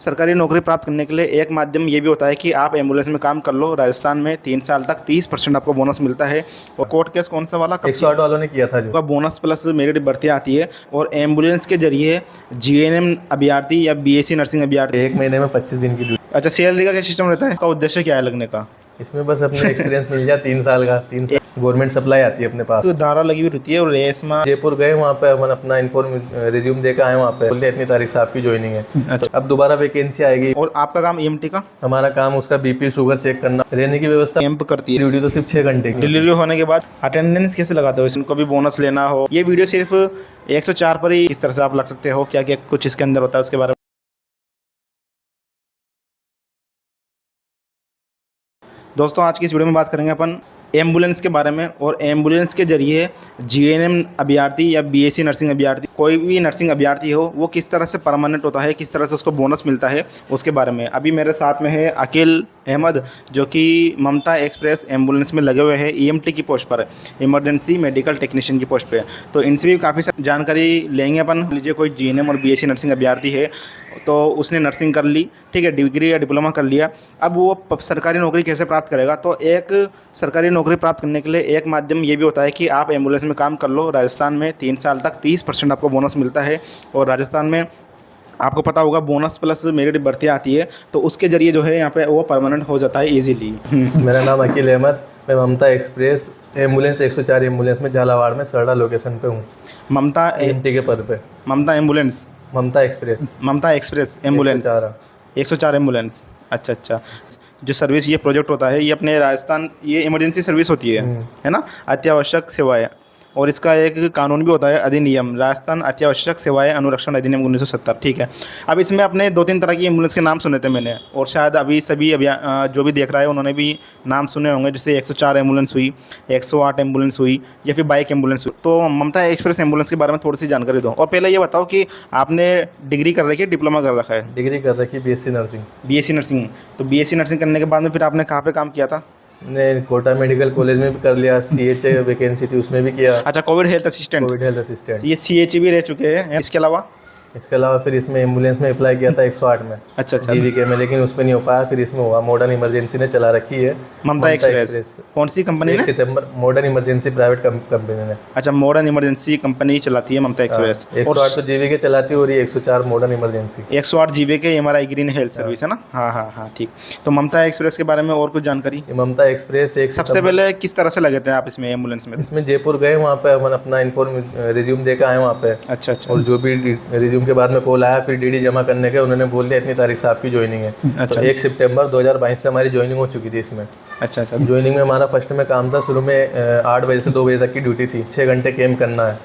सरकारी नौकरी प्राप्त करने के लिए एक माध्यम ये भी होता है कि आप एम्बुलेंस में काम कर लो। राजस्थान में 3 साल तक 30% आपको बोनस मिलता है। और कोर्ट केस कौन सा वाला 108 वालों ने किया था जो बोनस प्लस मेरिट भर्ती आती है। और एम्बुलेंस के जरिए जीएनएम अभ्यर्थी या बीएससी नर्सिंग अभ्यर्थी 1 महीने में 25 दिन की ड्यूटी। अच्छा, सैलरी का क्या सिस्टम रहता है? इसका उद्देश्य क्या है लगने का? इसमें बस अपने एक्सपीरियंस मिल जाए 3 साल का। 3 साल गवर्नमेंट सप्लाई आती है अपने पास। तो धारा लगी हुई रहती है और रेशमा जयपुर गए, वहाँ पे अपन अपना रिज्यूम देकर आए। वहाँ पे बोलते इतनी तारीख से आपकी ज्वाइनिंग है। अच्छा। अब दोबारा वैकेंसी आएगी। और आपका काम ईएमटी का? हमारा काम उसका बीपी शुगर चेक करना, रहने की व्यवस्था कैंप करती है। ड्यूटी तो सिर्फ 6 घंटे की। डिलीवरी होने के बाद अटेंडेंस कैसे लगाते हो? इनको भी बोनस लेना हो, ये वीडियो सिर्फ 104 पर ही किस तरह से आप लग सकते हो, क्या क्या कुछ इसके अंदर होता है उसके बारे में दोस्तों आज की इस वीडियो में बात करेंगे अपन एम्बुलेंस के बारे में। और एम्बुलेंस के जरिए जीएनएम अभ्यर्थी या बीएससी नर्सिंग अभ्यर्थी, कोई भी नर्सिंग अभ्यर्थी हो, वो किस तरह से परमानेंट होता है, किस तरह से उसको बोनस मिलता है, उसके बारे में। अभी मेरे साथ में है अकील अहमद, जो कि ममता एक्सप्रेस एम्बुलेंस में लगे हुए हैं ईएमटी की पोस्ट पर, इमरजेंसी मेडिकल टेक्नीशियन की पोस्ट पे। तो इनसे भी काफ़ी जानकारी लेंगे अपन। लीजिए कोई जीएनएम और बीएससी नर्सिंग अभ्यर्थी है, तो उसने नर्सिंग कर ली, ठीक है, डिग्री या डिप्लोमा कर लिया। अब वो सरकारी नौकरी कैसे प्राप्त करेगा? तो एक सरकारी नौकरी प्राप्त करने के लिए एक माध्यम ये भी होता है कि आप एम्बुलेंस में काम कर लो। राजस्थान में 3 साल तक 30% आपको बोनस मिलता है। और राजस्थान में आपको पता होगा बोनस प्लस मेरिट भर्ती आती है, तो उसके जरिए जो है यहाँ पे वो परमानेंट हो जाता है ईजीली। मेरा नाम अकील अहमद, मैं ममता एक्सप्रेस एम्बुलेंस 104 एम्बुलेंस में झालावाड़ में सरडा लोकेशन पे हूँ। ममता ईएमटी के पद पे। ममता एम्बुलेंस, ममता एक्सप्रेस एम्बुलेंस 104 एम्बुलेंस। अच्छा अच्छा, जो सर्विस ये प्रोजेक्ट होता है, ये अपने राजस्थान, ये इमरजेंसी सर्विस होती है ना, अत्यावश्यक सेवाएं। और इसका एक कानून भी होता है, अधिनियम, राजस्थान अत्यावश्यक सेवाएं अनुरक्षण अधिनियम 1970, ठीक है। अब इसमें अपने 2-3 तरह की एम्बुलेंस के नाम सुने थे मैंने, और शायद अभी सभी जो भी देख रहा है उन्होंने भी नाम सुने होंगे। जैसे 104 एम्बुलेंस हुई, 108 एम्बुलेंस हुई, या फिर बाइक एम्बुलेंस हुई। तो ममता एक्सप्रेस एम्बुलेंस के बारे में थोड़ी सी जानकारी दो। और पहले ये बताओ कि आपने डिग्री कर रखी है, डिप्लोमा कर रखा है? डिग्री कर रखी, बीएससी नर्सिंग। BSc nursing. तो बीएससी नर्सिंग करने के बाद में फिर आपने कहाँ पे काम किया था? ने कोटा मेडिकल कॉलेज में भी कर लिया, सीएचए वैकेंसी थी उसमें भी किया। अच्छा, Covid health assistant. Covid health assistant, ये सीएचई भी रह चुके हैं। इसके अलावा फिर इसमें एम्बुलेंस में अप्लाई किया था 108 में। अच्छा अच्छा, जीवीके में, लेकिन उसमें नहीं हो पाया। फिर इसमें हुआ, मॉडर्न इमरजेंसी ने चला रखी है ममता एक्सप्रेस। कौन सी कंपनी ने? सितंबर, मॉडर्न इमरजेंसी प्राइवेट कंपनी ने। अच्छा, मॉडर्न इमरजेंसी कंपनी चलाती है ममता एक्सप्रेस। 108 तो जीवीके चलाती है और ये 104 modern emergency. 108 GVK MRI green health service है ना? हाँ हाँ हाँ, ठीक। तो ममता एक्सप्रेस के बारे में और कुछ जानकारी? ममता एक्सप्रेस एक सबसे पहले किस तरह से लगे थे आप इसमें एम्बुलेंस में? इसमें जयपुर गए, वहाँ पे हम अपना रिज्यूम देकर आए वहाँ पे। अच्छा अच्छा। और जो भी रिज्यूम के बाद में कॉल आया, फिर डीडी जमा करने के, उन्होंने बोल दिया इतनी तारीख से आपकी ज्वाइनिंग है। अच्छा। तो 1 सितंबर 2022 से हमारी ज्वाइनिंग हो चुकी थी इसमें। अच्छा अच्छा। ज्वाइनिंग में हमारा फर्स्ट में काम था, शुरू में 8 बजे से 2 बजे तक की ड्यूटी थी, 6 घंटे कैम्प करना है।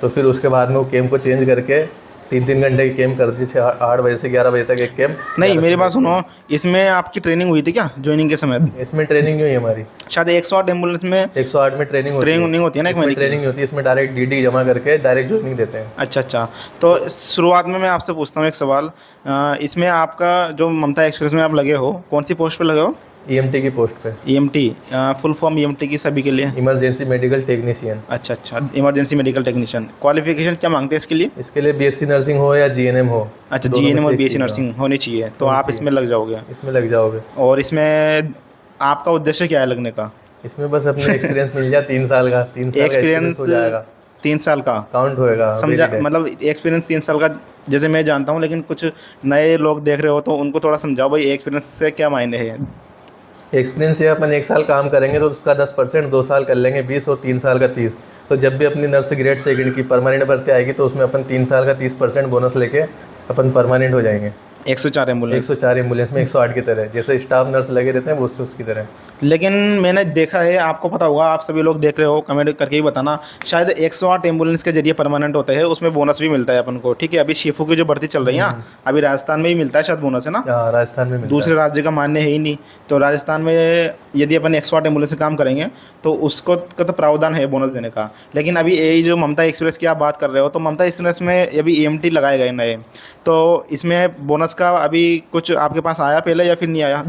तो फिर उसके बाद में वो कैम्प को चेंज करके 3-3 घंटे की कैम्प कर दी, 8 बजे से 11 बजे तक एक कैम्प। नहीं, मेरी बात सुनो, इसमें आपकी ट्रेनिंग हुई थी क्या ज्वाइनिंग के समय? इसमें ट्रेनिंग हुई हमारी। शायद 108 एम्बुलेंस में 108 में ट्रेनिंग होती है ना? इसमें ट्रेनिंग होती है, इसमें डायरेक्ट डीडी जमा करके डायरेक्ट ज्वाइनिंग देते हैं। अच्छा अच्छा। तो शुरुआत में मैं आपसे पूछता हूँ एक सवाल, इसमें आपका जो ममता एक्सप्रेस में आप लगे हो, कौन सी पोस्ट पे लगे हो? ईएमटी की पोस्ट पे। ईएमटी फुल फॉर्म ईएमटी की सभी के लिए? Emergency medical technician. अच्छा अच्छा, इमरजेंसी मेडिकल टेक्नीशियन। क्वालिफिकेशन क्या मांगते हैं इसके लिए? इसके लिए बीएससी नर्सिंग हो या जीएनएम हो। अच्छा, जीएनएम और बीएससी नर्सिंग होनी चाहिए, तो आप इसमें लग जाओगे? इसमें लग जाओगे। और इसमें आपका उद्देश्य क्या है लगने का? इसमें बस अपने एक्सपीरियंस मिल जाए 3 साल का। 3 साल एक्सपीरियंस हो जाएगा। 3 साल का काउंट होएगा, समझा? मतलब एक्सपीरियंस 3 साल का जैसे मैं जानता हूँ, लेकिन कुछ नए लोग देख रहे हो तो उनको थोड़ा समझाओ भाई एक्सपीरियंस से क्या मायने है। एक्सपीरियंस से अपन 1 साल काम करेंगे तो उसका 10%, 2 साल कर लेंगे 20, और 3 साल का 30। तो जब भी अपनी नर्स ग्रेड सेकंड की परमानेंट भर्ती आएगी तो उसमें अपन 3 साल का 30% बोनस लेके अपन परमानेंट हो जाएंगे। 104 एम्बुलेंस 104 एम्बुलेंस में 108 की तरह, जैसे स्टाफ नर्स लगे रहते हैं वो उसकी तरह। लेकिन मैंने देखा है, आपको पता होगा, आप सभी लोग देख रहे हो, कमेंट करके ही बताना, शायद 108 एम्बुलेंस के जरिए परमानेंट होता है, उसमें बोनस भी मिलता है अपन को, ठीक है। अभी शिफू की जो भर्ती चल रही है ना, अभी राजस्थान में ही मिलता है शायद बोनस, है ना? राजस्थान में दूसरे राज्य का मान्य है ही नहीं। तो राजस्थान में यदि अपन 108 एम्बुलेंस से काम करेंगे तो उसको का तो प्रावधान है बोनस देने का। लेकिन अभी यही जो ममता एक्सप्रेस की आप बात कर रहे हो, तो ममता एक्सप्रेस में अभी ईएमटी लगाए गए नए, तो इसमें बोनस का अभी कुछ आपके पास आया पहले या फिर नहीं आया?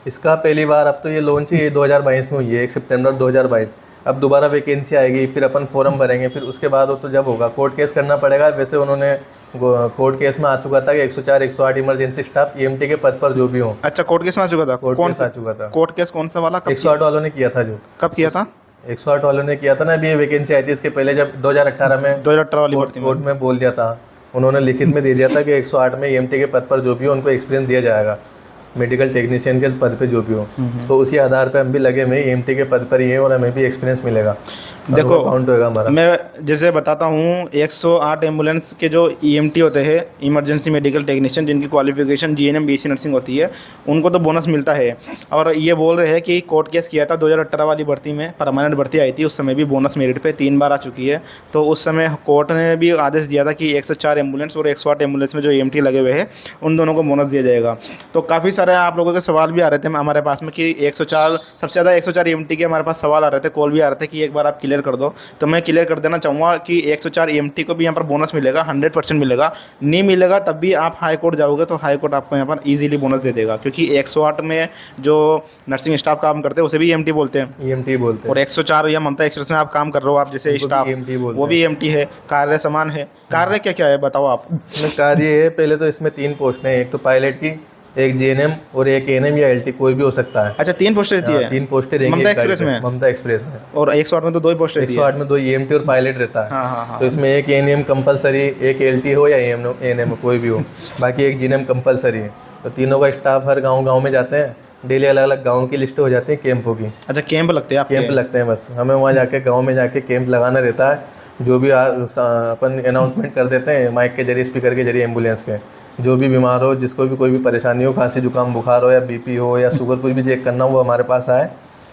इसका पहली बार, अब तो ये लॉन्च ही 2022 में हुई है, 1 सितंबर 2022। अब दोबारा वैकेंसी आएगी, फिर अपन फॉर्म भरेंगे, फिर उसके बाद वो तो जब होगा कोर्ट केस करना पड़ेगा। वैसे उन्होंने कोर्ट केस में आ चुका था कि 104 108 इमरजेंसी स्टाफ ईएमटी के पद पर जो भी हो। अच्छा, कोर्ट केस में आ चुका था? कोर्ट कौन केस सा आ चुका था। कोर्ट केस कौन सा वाला? 108 वालों ने किया था। जो कब किया था? 108 वालों ने किया था ना, अभी ये वैकेंसी आई थी इसके पहले, जब 2018 में 2018 वाली भर्ती में। कोर्ट में बोल दिया था, उन्होंने लिखित में दे दिया था कि 108 में ईएमटी के पद पर जो भी हो उनको एक्सपीरियंस दिया जाएगा, मेडिकल टेक्नीशियन के पद पे जो भी हो। तो उसी आधार पे हम भी लगे हुए ईएमटी के पद पर ही हैं और हमें भी एक्सपीरियंस मिलेगा। देखो, काउंट होगा हमारा। मैं जैसे बताता हूँ, 108 एम्बुलेंस के जो ईएमटी होते हैं, इमरजेंसी मेडिकल टेक्नीशियन, जिनकी क्वालिफिकेशन जीएनएम बीएससी नर्सिंग होती है, उनको तो बोनस मिलता है। और ये बोल रहे हैं कि कोर्ट केस किया था 2018 वाली भर्ती में, परमानेंट भर्ती आई थी, उस समय भी बोनस मेरिट पे 3 बार आ चुकी है। तो उस समय कोर्ट ने भी आदेश दिया था कि 104 एम्बुलेंस और 108 एम्बुलेंस में जो ईएमटी लगे हुए हैं उन दोनों को बोनस दिया जाएगा। तो काफ़ी सारे आप लोगों के सवाल भी आ रहे थे हमारे पास में कि 104 सबसे ज़्यादा 104 ईएमटी के हमारे पास सवाल आ रहे थे, कॉल भी आ रहे थे कि एक बार आप क्लियर कर दो। तो मैं क्लियर कर देना चाहूँगा कि 104 ईएमटी को भी यहाँ पर बोनस मिलेगा, 100% मिलेगा। नहीं मिलेगा तब भी आप हाई कोर्ट जाओगे तो हाई कोर्ट आपको यहाँ पर इजीली बोनस दे देगा, क्योंकि 108 में जो नर्सिंग स्टाफ काम करते हैं उसे भी ईएमटी बोलते हैं। ईएमटी बोलते हैं। और 104 या ममता एक्सप्रेस में आप काम कर रहे हो, आप जैसे स्टाफ, वो भी ईएमटी है। कार्य समान है। कार्य क्या क्या है बताओ आप? इसमें कार्य है, पहले तो इसमें 3 पोस्टें हैं, एक तो पायलट की, एक जीएनएम और एक एएनएम या एलटी, कोई भी हो सकता है। अच्छा, 3 पोस्ट रहती है? 3 पोस्टें रहेंगी ममता एक्सप्रेस में? ममता एक्सप्रेस में। और 108 में तो 2 ही पोस्ट रहती है। 108 में 2 ईएमटी और पायलट रहता है। हाँ। तो इसमें एक एएनएम कंपलसरी, एक एलटी हो या एएनएम कोई भी हो, बाकी एक जीएनएम कंपलसरी है। तो तीनों का स्टाफ हर गाँव में जाते हैं, डेली अलग अलग गाँव की लिस्ट हो जाती है कैंपों की। अच्छा, कैंप लगते हैं आपके? कैंप लगते हैं, बस हमें वहाँ जाके गाँव में जाके कैंप लगाना रहता है। जो भी अपन अनाउंसमेंट कर देते हैं माइक के जरिए, स्पीकर के जरिए, एम्बुलेंस के, जो भी बीमार हो, जिसको भी कोई भी परेशानी हो, खांसी जुकाम बुखार हो या बीपी हो या शुगर कुछ भी चेक करना हो, वो हमारे पास आए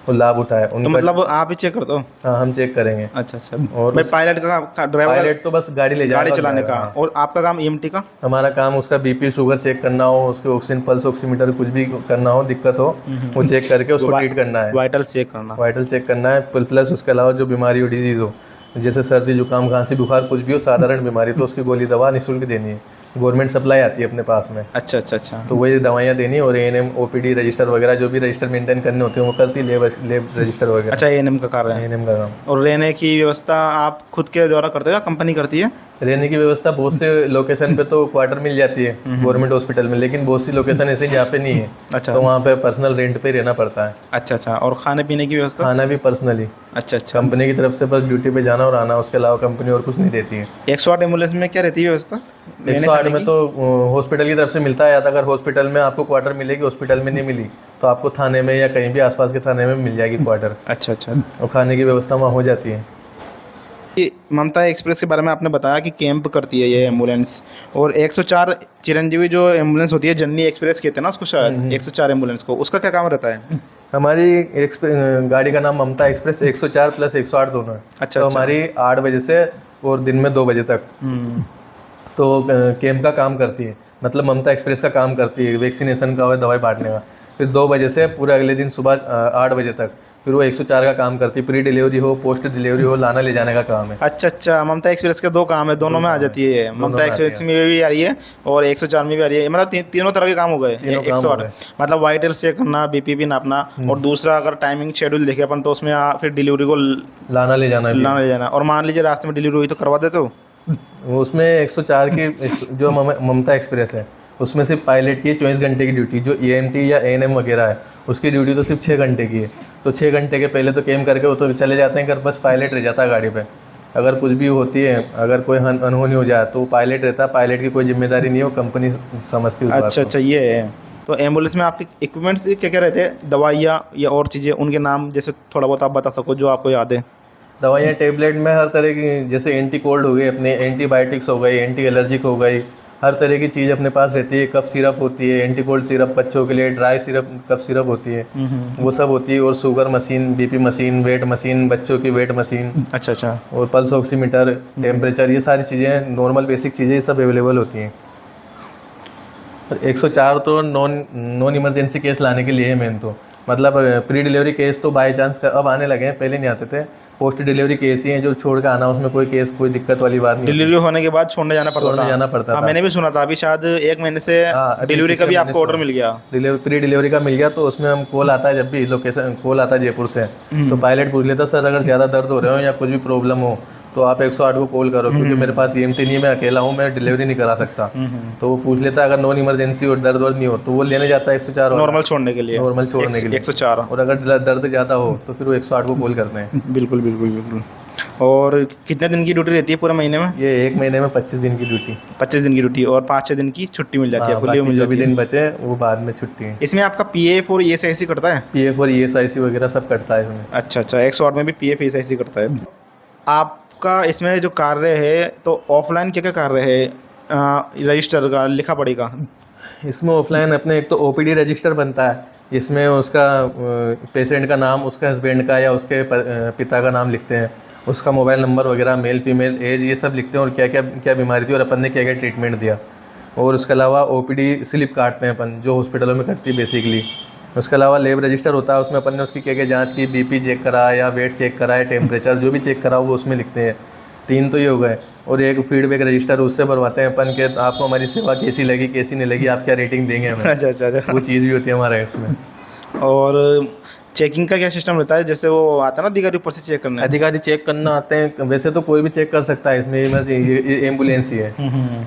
और लाभ उठाए। तो मतलब आप ही चेक करते हो? हाँ, हम चेक करेंगे। अच्छा। और मैं पायलट का ड्राइवर, पायलट तो बस गाड़ी ले जाएगा, गाड़ी चलाने का। हाँ। और आपका काम ईएमटी का? हमारा काम उसका बीपी शुगर चेक करना हो, उसके ऑक्सीजन पल्स ऑक्सीमीटर कुछ भी करना हो, दिक्कत हो, वो चेक करके उसको ट्रीट करना है। वाइटल चेक करना, वाइटल चेक करना है, प्लस उसके अलावा जो बीमारी हो, डिजीज़ हो, जैसे सर्दी जुकाम खांसी बुखार कुछ भी हो, साधारण बीमारी, तो उसकी गोली दवा निःशुल्क देनी है। गवर्नमेंट सप्लाई आती है अपने पास में। अच्छा। तो वही दवाइयाँ देनी, और एएनएम ओपीडी रजिस्टर वगैरह जो भी रजिस्टर मेंटेन करने होते हैं वो करती, लेब रजिस्टर वगैरह। अच्छा, एएनएम का कार्य है। एएनएम का काम। और रहने की व्यवस्था आप खुद के द्वारा करते हो या कंपनी करती है? रहने की व्यवस्था बहुत से लोकेशन पे तो क्वार्टर मिल जाती है गवर्नमेंट हॉस्पिटल में, लेकिन बहुत सी लोकेशन ऐसे जहाँ पे नहीं है। अच्छा। तो वहाँ पे पर्सनल रेंट पे रहना पड़ता है। अच्छा। और खाने पीने की व्यवस्था? खाना भी पर्सनली। अच्छा। कंपनी की तरफ से बस ड्यूटी पे जाना और आना, उसके अलावा कंपनी और कुछ नहीं देती है। 108 एम्बुलेंस में क्या रहती है व्यवस्था? 108 में तो हॉस्पिटल की तरफ से मिलता है, या तो अगर हॉस्पिटल में आपको क्वार्टर मिलेगी, हॉस्पिटल में नहीं मिली तो आपको थाने में या कहीं भी आसपास के थाने में मिल जाएगी क्वार्टर। अच्छा। और खाने की व्यवस्था वहाँ हो जाती है। ममता एक्सप्रेस के बारे में आपने बताया कि कैंप करती है ये एम्बुलेंस। और 104 चिरंजीवी जो एम्बुलेंस होती है, जननी एक्सप्रेस कहते हैं ना उसको शायद, 104 एम्बुलेंस को, उसका क्या काम रहता है? हमारी गाड़ी का नाम ममता एक्सप्रेस 104 प्लस 108 दोनों है। अच्छा। तो हमारी 8 बजे से और दिन में 2 बजे तक तो कैंप का काम करती है। मतलब ममता एक्सप्रेस का काम करती है वैक्सीनेशन का और दवाई बांटने का। फिर 2 बजे से पूरे अगले दिन सुबह 8 बजे तक फिर वो 104 का काम करती है। प्री डिलीवरी हो, पोस्ट डिलीवरी हो, लाना ले जाने का काम है। अच्छा। ममता एक्सप्रेस के 2 काम है, दोनों में आ जाती है। ममता एक्सप्रेस में भी आ रही है और 104 में भी आ रही है। मतलब तीनों तरह के काम हो गए। 108 मतलब वाइटल चेक करना, बीपी भी नापना, और दूसरा अगर टाइमिंग शेड्यूल देखे अपन तो उसमें फिर डिलीवरी को लाना ले जाना। और मान लीजिए रास्ते में डिलीवरी हुई तो करवा देते हो? उसमें 104 की जो ममता एक्सप्रेस है उसमें सिर्फ पायलट की 24 घंटे की ड्यूटी, जो ईएमटी या एएनएम वगैरह है उसकी ड्यूटी तो सिर्फ 6 घंटे की है। तो 6 घंटे के पहले तो कैम करके वो तो चले जाते हैं घर, बस पायलट रह जाता है गाड़ी पे। अगर कुछ भी होती है, अगर कोई अनहोनी हो जाए तो पायलट रहता है, पायलट की कोई जिम्मेदारी नहीं है, वो कंपनी समझती है। अच्छा, ये है। तो एम्बुलेंस में आपके इक्विपमेंट्स क्या क्या रहते हैं? दवाइयाँ या और चीज़ें, उनके नाम जैसे थोड़ा बहुत आप बता सको जो आपको याद है। दवाइयाँ टेबलेट में हर तरह की, जैसे एंटी कोल्ड हो गई, अपने एंटीबायोटिक्स हो गई, एंटी एलर्जिक हो गई, हर तरह की चीज़ अपने पास रहती है। कफ सिरप होती है, एंटी कोल्ड सिरप बच्चों के लिए, ड्राई सिरप कफ सिरप होती है, वो सब होती है। और sugar machine, BP machine, weight machine, बच्चों की वेट मशीन, अच्छा, और पल्स ऑक्सीमीटर, टेम्परेचर, ये सारी चीज़ें नॉर्मल बेसिक चीज़ें ये सब अवेलेबल होती हैं। 104 तो नॉन इमरजेंसी केस लाने के लिए है मेन। तो मतलब प्री डिलीवरी केस तो बाई चांस अब आने लगे हैं, पहले नहीं आते थे। पोस्ट डिलीवरी केस ही हैं जो छोड़ के आना, उसमें कोई केस कोई दिक्कत वाली बात नहीं। डिलीवरी होने के बाद छोड़ने जाना पड़ता था। मैंने भी सुना था अभी शायद 1 महीने से डिलीवरी का भी आपको ऑर्डर मिल गया, प्री डिलीवरी का मिल गया। तो उसमें हम कॉल आता है, जब भी लोकेशन कॉल आता है जयपुर से, तो पायलट पूछ लेता सर अगर ज़्यादा दर्द हो रहे हो या कुछ भी प्रॉब्लम हो तो आप 108 को कॉल करो, क्योंकि मेरे पास EMT नहीं है, मैं अकेला हूँ, मैं डिलीवरी नहीं करा सकता। तो वो पूछ लेता है, अगर नॉन इमरजेंसी और दर्द वर्द नहीं हो तो वो लेने जाता है 104 नॉर्मल छोड़ने के लिए, नॉर्मल छोड़ने के लिए 104। और अगर दर्द ज़्यादा हो तो फिर वो 108 को कॉल करते हैं। बिल्कुल बिल्कुल बिल्कुल। और कितने दिन की ड्यूटी रहती है पूरे महीने में? ये 1 महीने में 25 दिन की ड्यूटी। 25 दिन की ड्यूटी और 5-6 दिन की छुट्टी मिल जाती है आपको, लीव बाकी मिल जो भी जाती है। दिन बचे वो बाद में छुट्टी है। इसमें आपका PF और ESIC कटता है? PF और ESIC वगैरह सब कटता है इसमें। अच्छा अच्छा, 108 में भी PF ESIC कटता है। आपका इसमें जो कार्य है तो ऑफलाइन क्या क्या कार्य है? रजिस्टर का, लिखा पढ़ेगा? इसमें ऑफलाइन अपने एक तो OPD रजिस्टर बनता है, इसमें उसका पेशेंट का नाम, उसका हस्बैंड का या उसके पिता का नाम लिखते हैं, उसका मोबाइल नंबर वगैरह, मेल फीमेल एज, ये सब लिखते हैं, और क्या क्या क्या बीमारी थी और अपन ने क्या क्या ट्रीटमेंट दिया। और उसके अलावा OPD स्लिप काटते हैं अपन, जो हॉस्पिटलों में कटती है बेसिकली। उसके अलावा लैब रजिस्टर होता है, उसमें अपन ने उसकी क्या क्या जांच की, BP चेक करा या वेट चेक करा या टेम्परेचर जो भी चेक करा वो उसमें लिखते हैं। 3 तो ये हो गए। और एक फीडबैक रजिस्टर, उससे भरवाते हैं अपन के आपको हमारी सेवा कैसी लगी, कैसी नहीं लगी, आप क्या रेटिंग देंगे हमें। अच्छा अच्छा अच्छा। वो चीज़ भी होती है हमारे इसमें। और चेकिंग का क्या सिस्टम रहता है? जैसे वो आता है ना अधिकारी ऊपर से चेक करना है। अधिकारी चेक करना आते हैं, वैसे तो कोई भी चेक कर सकता है इसमें, ये एम्बुलेंस ही है।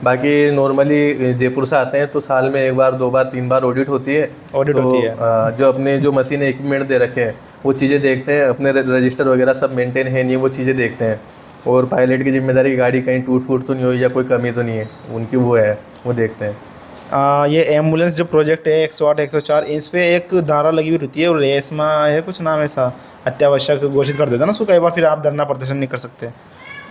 बाकी नॉर्मली जयपुर से आते हैं तो साल में 1 बार 2 बार 3 बार ऑडिट होती है। ऑडिट तो होती है। जो अपने जो मशीन इक्विपमेंट दे रखे हैं वो चीज़ें देखते हैं, अपने रजिस्टर वगैरह सब मेंटेन है नहीं, वो चीज़ें देखते हैं। और पायलट की जिम्मेदारी की गाड़ी कहीं टूट फूट तो नहीं हुई या कोई कमी तो नहीं है, उनकी वो है, वो देखते हैं। ये एम्बुलेंस जो प्रोजेक्ट है 108 104, इस पे एक धारा लगी हुई रहती है और रेशमा है कुछ नाम ऐसा, अत्यावश्यक घोषित कर देता है ना उसको, कई बार फिर आप धरना प्रदर्शन नहीं कर सकते।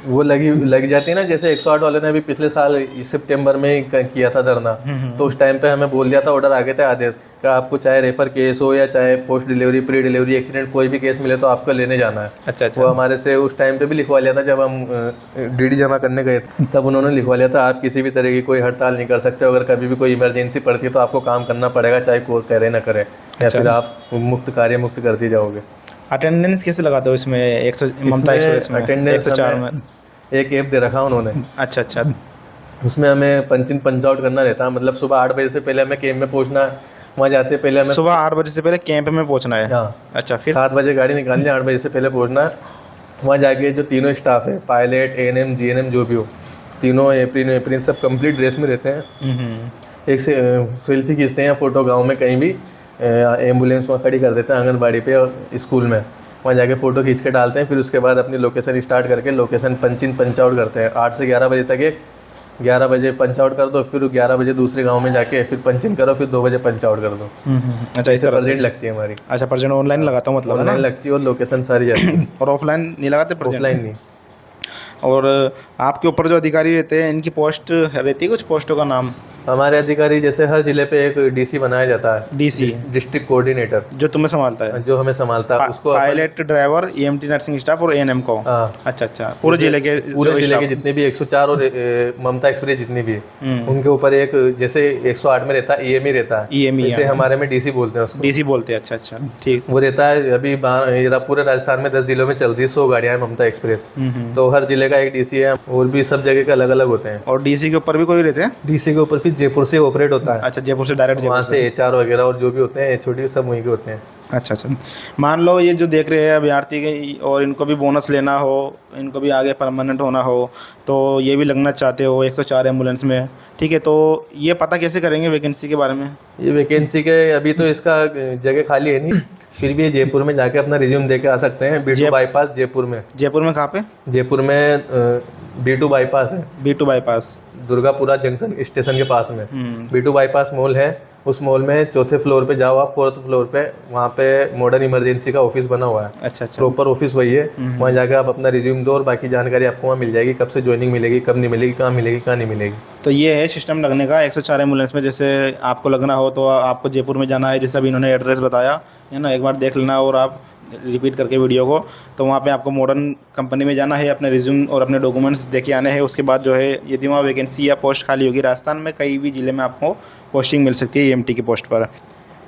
वो लग जाती है ना, जैसे 108 वाले ने अभी पिछले साल सितंबर में ही किया था धरना, तो उस टाइम पे हमें बोल दिया था, ऑर्डर आ गए थे आदेश का, आपको चाहे रेफर केस हो या चाहे post delivery pre delivery accident कोई भी केस मिले तो आपको लेने जाना है। अच्छा अच्छा। वो हमारे से उस टाइम पे भी लिखवा लिया था, जब हम DD जमा करने गए थे तब उन्होंने लिखवा लिया था, आप किसी भी तरह की कोई हड़ताल नहीं कर सकते, अगर कभी भी कोई इमरजेंसी पड़ती है तो आपको काम करना पड़ेगा, चाहे कोर्ट करे ना करे, या फिर आप कार्य मुक्त कर दिए जाओगे। अटेंडेंस कैसे लगाते हो इसमें? 100 ममता एक्सप्रेस में, अटेंडेंस 104 में? एक ऐप दे रखा उन्होंने। अच्छा अच्छा। उसमें हमें पंच इन पंच आउट करना रहता है, मतलब सुबह 8 बजे से पहले हमें कैंप में पहुंचना है। वहाँ जाते पहले हमें सुबह 8 बजे से पहले कैंप में पहुंचना है? हाँ। अच्छा, फिर 7 बजे गाड़ी निकालनी है, 8 बजे से पहले पहुंचना है। वहाँ जाके जो तीनों स्टाफ है, पायलट ANM GNM जो भी हो, तीनों एप्रिन सब कंप्लीट ड्रेस में रहते हैं। एक से सेल्फी खींचते हैं या फोटो गाँव में कहीं भी एम्बुलेंस वहाँ खड़ी कर देते हैं आंगनबाड़ी पे और स्कूल में, वहाँ जाके फ़ोटो खींच के डालते हैं। फिर उसके बाद अपनी लोकेशन स्टार्ट करके लोकेशन पंच इन पंच आउट करते हैं 8 से 11 बजे तक। 11 बजे पंच आउट कर दो, फिर 11 बजे दूसरे गांव में जाके फिर पंच इन करो, फिर 2 बजे पंच आउट कर दो। अच्छा, इस तरह से प्रेजेंट लगती है हमारी। अच्छा, प्रेजेंट ऑनलाइन लगाता हूँ मतलब, है ना? ऑनलाइन लगती है और लोकेशन सारी जाती है। और ऑफलाइन नहीं लगाते प्रेजेंट? ऑफलाइन नहीं। और आपके ऊपर जो अधिकारी रहते हैं इनकी पोस्ट रहती है, कुछ पोस्टों का नाम? हमारे अधिकारी जैसे हर जिले पे एक DC बनाया जाता है, DC डिस्ट्रिक्ट कोऑर्डिनेटर, जो तुम्हें संभालता है, जो हमें संभालता है। उसको pilot, driver, EMT nursing staff और ANM को। हाँ। अच्छा अच्छा, पूरे जिले के जितने भी 104 और ममता एक्सप्रेस जितनी भी है उनके ऊपर एक, जैसे 108 में रहता है EME रहता है, इसे हमारे में DC बोलते हैं उसको। DC बोलते हैं। अच्छा अच्छा, ठीक। वो रहता है। अभी पूरे राजस्थान में 10 जिलों में चल रही है, 100 गाड़ियाँ हैं ममता एक्सप्रेस। तो हर जिले का एक DC है, और भी सब जगह के अलग अलग होते हैं। और DC के ऊपर भी कोई रहते हैं? DC के ऊपर फिर जयपुर से ऑपरेट होता है। अच्छा, जयपुर से डायरेक्ट? वहाँ से HR वगैरह और जो भी होते हैं छोटी सब वहीं के होते हैं। अच्छा अच्छा। मान लो ये जो देख रहे हैं अभ्यर्थी और इनको भी बोनस लेना हो, इनको भी आगे परमानेंट होना हो, तो ये भी लगना चाहते हो 104 एम्बुलेंस में, ठीक है, तो ये पता कैसे करेंगे वैकेंसी के बारे में? ये वैकेंसी के अभी तो इसका जगह खाली है नहीं, फिर भी जयपुर में जाके अपना रिज्यूम दे के आ सकते हैं। B2 बाईपास जयपुर में। जयपुर में कहाँ पे? जयपुर में B2 बाईपास है। B2 bypass Durgapura junction station के पास में B2 बाईपास मॉल है। उस मॉल में 4थे फ्लोर पे जाओ आप, 4th फ्लोर पे, वहाँ पे मॉडर्न इमरजेंसी का ऑफिस बना हुआ है। अच्छा अच्छा, प्रॉपर ऑफिस वही है। वहाँ जाकर आप अपना रिज्यूम दो और बाकी जानकारी आपको वहाँ मिल जाएगी, कब से ज्वाइनिंग मिलेगी, कब नहीं मिलेगी, कहाँ मिलेगी, कहाँ नहीं मिलेगी। तो ये है सिस्टम लगने का 104 एम्बुलेंस में। जैसे आपको लगना हो तो आपको जयपुर में जाना है, जैसे अभी इन्होंने एड्रेस बताया है ना, एक बार देख लेना और आप रिपीट करके वीडियो को, तो वहाँ पे आपको मॉडर्न कंपनी में जाना है, अपने रिज्यूम और अपने डॉक्यूमेंट्स देके आने हैं। उसके बाद जो है यदि वहाँ वैकेंसी या पोस्ट खाली होगी, राजस्थान में कई भी ज़िले में आपको पोस्टिंग मिल सकती है EMT की पोस्ट पर।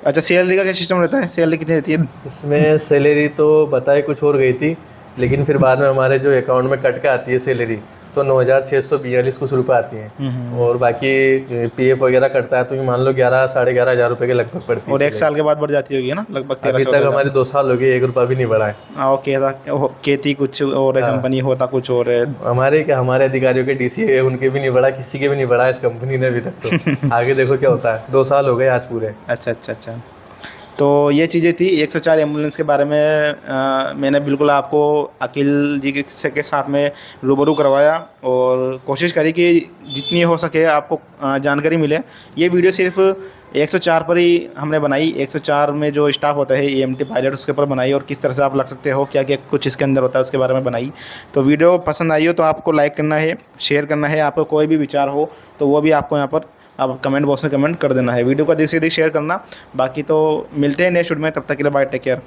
अच्छा, सैलरी का क्या सिस्टम रहता है? सैलरी कितनी रहती है इसमें? सैलरी तो बताए कुछ और गई थी, लेकिन फिर बाद में हमारे जो अकाउंट में कट के आती है सैलरी, तो 9,642 कुछ रुपये आती हैं। और बाकी पीएफ वगैरह कटता है तो ये मान लो 11 साढ़े 11 हज़ार रुपये के लगभग पड़ती है। और 1 साल के बाद बढ़ जाती होगी ना लगभग 13 अभी तक हमारे 2 साल हो गए, 1 रुपया भी नहीं बढ़ा है। ओके, खेती कुछ और है, कंपनी होता कुछ और है। हमारे अधिकारियों के डीसी है, उनके भी नहीं बढ़ा, किसी के भी नहीं बढ़ा इस कंपनी ने अभी तक। तो आगे देखो क्या होता है। 2 साल हो गए आज पूरे। अच्छा। तो ये चीज़ें थी 104 एम्बुलेंस के बारे में। मैंने बिल्कुल आपको अकील जी के साथ में रूबरू करवाया और कोशिश करी कि जितनी हो सके आपको जानकारी मिले। ये वीडियो सिर्फ 104 पर ही हमने बनाई। 104 में जो स्टाफ होता है EMT पायलट, उसके ऊपर बनाई, और किस तरह से आप लग सकते हो, क्या क्या कुछ इसके अंदर होता है, उसके बारे में बनाई। तो वीडियो पसंद आई हो तो आपको लाइक करना है, शेयर करना है। आपको कोई भी विचार हो तो वो भी आपको यहाँ पर आप कमेंट बॉक्स में कमेंट कर देना है। वीडियो को अधिक से अधिक शेयर करना। बाकी तो मिलते हैं नेक्स्ट वीडियो में, तब तक के लिए बाय, टेक केयर।